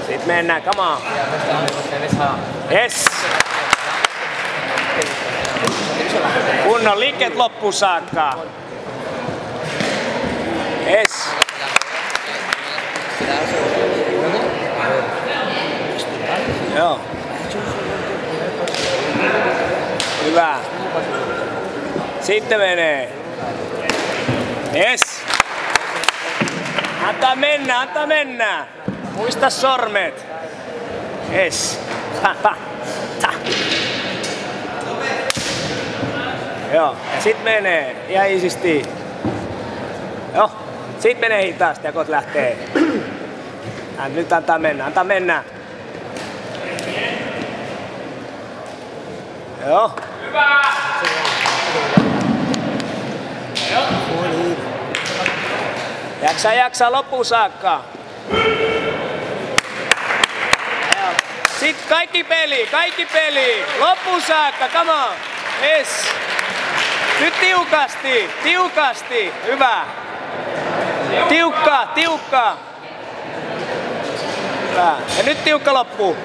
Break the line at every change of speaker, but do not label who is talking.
Sitten mennään, come on. Yes. Kunnon liikkeet loppuun saakka. Yes. Joo. Hyvä. Sitten menee. Yes. Antaa mennä, antaa mennä. Muista sormet. Yes. Joo. Ja sit menee. Ja isisti. Joo. Sit menee hitaasti ja kot lähtee. Nyt antaa mennä, antaa mennä. Joo. Hyvä! Jaksa loppuun saakka. Sitten kaikki peli. Loppuun saakka, come on. Yes. Nyt tiukasti. Hyvä. Tiukka. Hyvä. Ja nyt tiukka loppu.